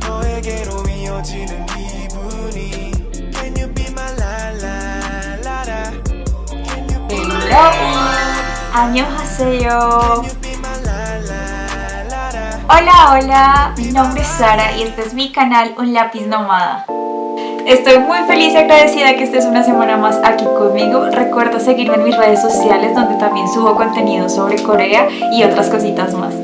너에게로 이어지는 기분이 Can you be my la la la la Can you be my la 안녕하세요. Can you be my la la la la Hola, hola, mi nombre es Sara y este es mi canal Un Lápiz Nómada. Estoy muy feliz y agradecida que estés una semana más aquí conmigo. Recuerda seguirme en mis redes sociales donde también subo contenido sobre Corea y otras cositas más.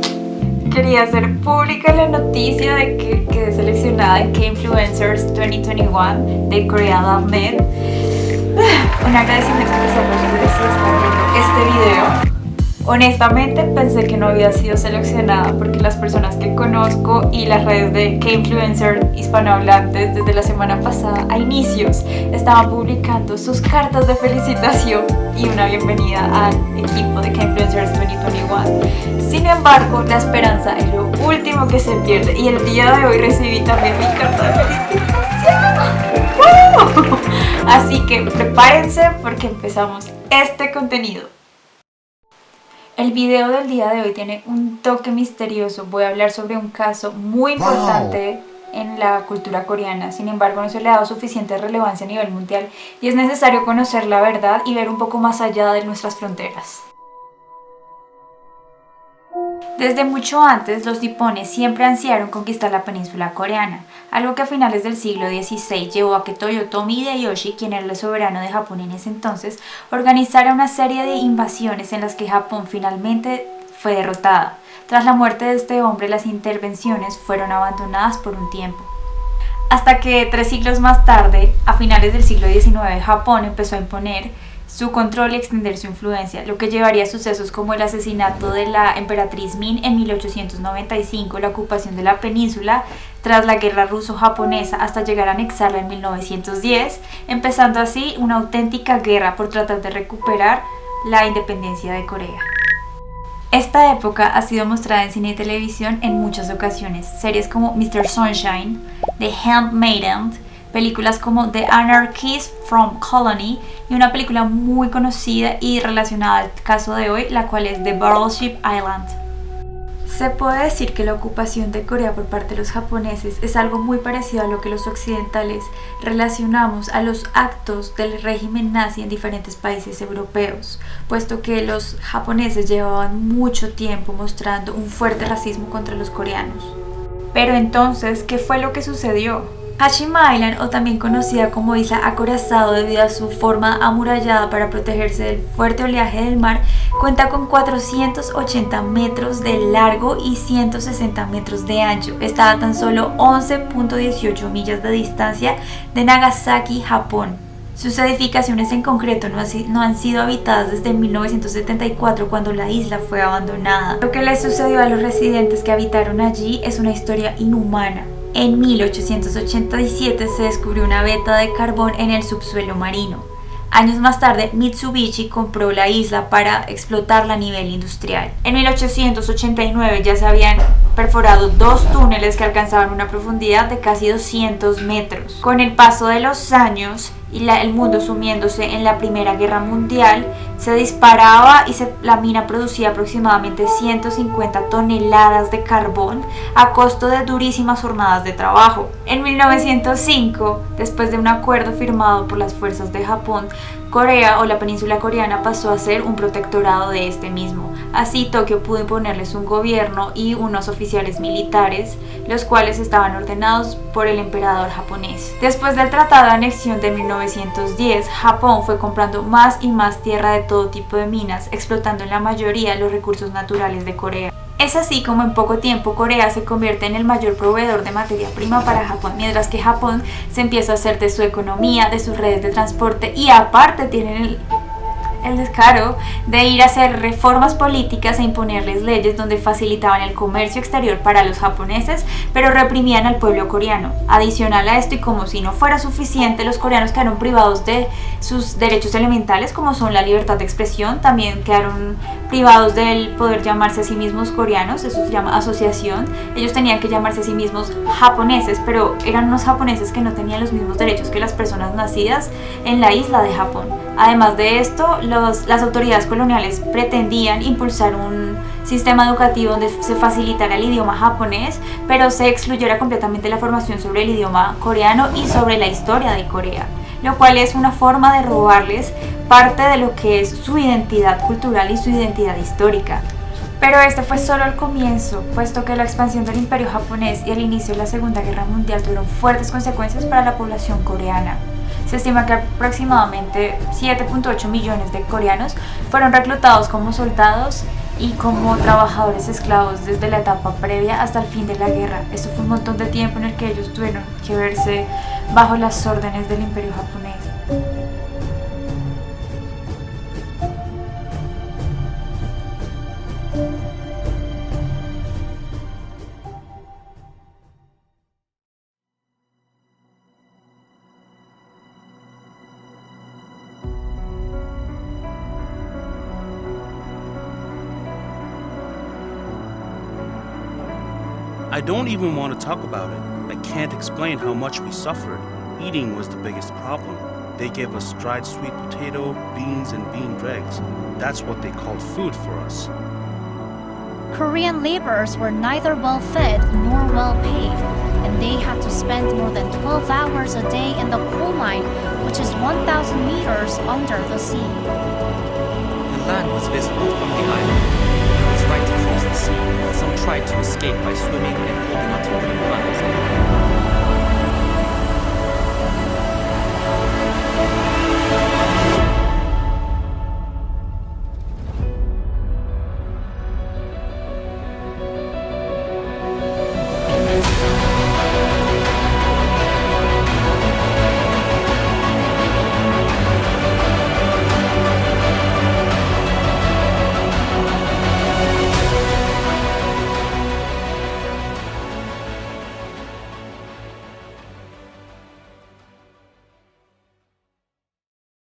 Quería hacer pública la noticia de que quedé seleccionada en K-Influencers 2021 de Korea.net. Un agradecimiento especial por ustedes si están viendo este video. Honestamente pensé que no había sido seleccionada porque las personas que conozco y las redes de K-Influencer hispanohablantes desde la semana pasada a inicios estaban publicando sus cartas de felicitación y una bienvenida al equipo de K-Influencers 2021. Sin embargo, la esperanza es lo último que se pierde y el día de hoy recibí también mi carta de felicitación. ¡Woo! Así que prepárense porque empezamos este contenido. El video del día de hoy tiene un toque misterioso. Voy a hablar sobre un caso muy importante en la cultura coreana. Sin embargo, no se le ha dado suficiente relevancia a nivel mundial y es necesario conocer la verdad y ver un poco más allá de nuestras fronteras. Desde mucho antes, los nipones siempre ansiaron conquistar la península coreana, algo que a finales del siglo XVI llevó a que Toyotomi Hideyoshi, quien era el soberano de Japón en ese entonces, organizara una serie de invasiones en las que Japón finalmente fue derrotada. Tras la muerte de este hombre, las intervenciones fueron abandonadas por un tiempo. Hasta que 3 siglos más tarde, a finales del siglo XIX, Japón empezó a imponer su control y extender su influencia, lo que llevaría a sucesos como el asesinato de la emperatriz Min en 1895, la ocupación de la península tras la guerra ruso-japonesa hasta llegar a anexarla en 1910, empezando así una auténtica guerra por tratar de recuperar la independencia de Corea. Esta época ha sido mostrada en cine y televisión en muchas ocasiones, series como Mr. Sunshine, The Handmaiden, películas como The Anarchist from Colony y una película muy conocida y relacionada al caso de hoy, la cual es The Battleship Island. Se puede decir que la ocupación de Corea por parte de los japoneses es algo muy parecido a lo que los occidentales relacionamos a los actos del régimen nazi en diferentes países europeos, puesto que los japoneses llevaban mucho tiempo mostrando un fuerte racismo contra los coreanos. Pero entonces, ¿qué fue lo que sucedió? Hashima Island, o también conocida como Isla Acorazado debido a su forma amurallada para protegerse del fuerte oleaje del mar, cuenta con 480 metros de largo y 160 metros de ancho. Está a tan solo 11.18 millas de distancia de Nagasaki, Japón. Sus edificaciones en concreto no han sido habitadas desde 1974, cuando la isla fue abandonada. Lo que le sucedió a los residentes que habitaron allí es una historia inhumana. En 1887 se descubrió una veta de carbón en el subsuelo marino. Años más tarde, Mitsubishi compró la isla para explotarla a nivel industrial. En 1889 ya se habían perforado 2 túneles que alcanzaban una profundidad de casi 200 metros. Con el paso de los años y el mundo sumiéndose en la Primera Guerra Mundial, se disparaba y la mina producía aproximadamente 150 toneladas de carbón a costo de durísimas jornadas de trabajo. En 1905, después de un acuerdo firmado por las fuerzas de Japón, Corea o la península coreana pasó a ser un protectorado de este mismo. Así, Tokio pudo imponerles un gobierno y unos oficiales militares, los cuales estaban ordenados por el emperador japonés. Después del Tratado de Anexión de 1910, Japón fue comprando más y más tierra de todo tipo de minas, explotando en la mayoría los recursos naturales de Corea. Es así como en poco tiempo Corea se convierte en el mayor proveedor de materia prima para Japón, mientras que Japón se empieza a hacer de su economía, de sus redes de transporte y aparte tienen el descaro de ir a hacer reformas políticas e imponerles leyes donde facilitaban el comercio exterior para los japoneses, pero reprimían al pueblo coreano. Adicional a esto, y como si no fuera suficiente, los coreanos quedaron privados de sus derechos elementales, como son la libertad de expresión. También quedaron privados del poder llamarse a sí mismos coreanos, eso se llama asociación. Ellos tenían que llamarse a sí mismos japoneses, pero eran unos japoneses que no tenían los mismos derechos que las personas nacidas en la isla de Japón. Además de esto, las autoridades coloniales pretendían impulsar un sistema educativo donde se facilitara el idioma japonés, pero se excluyera completamente la formación sobre el idioma coreano y sobre la historia de Corea, lo cual es una forma de robarles parte de lo que es su identidad cultural y su identidad histórica. Pero este fue solo el comienzo, puesto que la expansión del imperio japonés y el inicio de la Segunda Guerra Mundial tuvieron fuertes consecuencias para la población coreana. Se estima que aproximadamente 7.8 millones de coreanos fueron reclutados como soldados y como trabajadores esclavos desde la etapa previa hasta el fin de la guerra. Esto fue un montón de tiempo en el que ellos tuvieron que verse bajo las órdenes del imperio japonés. I don't even want to talk about it. I can't explain how much we suffered. Eating was the biggest problem. They gave us dried sweet potato, beans, and bean dregs. That's what they called food for us. Korean laborers were neither well fed nor well paid, and they had to spend more than 12 hours a day in the coal mine, which is 1,000 meters under the sea. The land was visible from the island. It was right across the sea. Some tried to escape by swimming and holding onto wooden planks.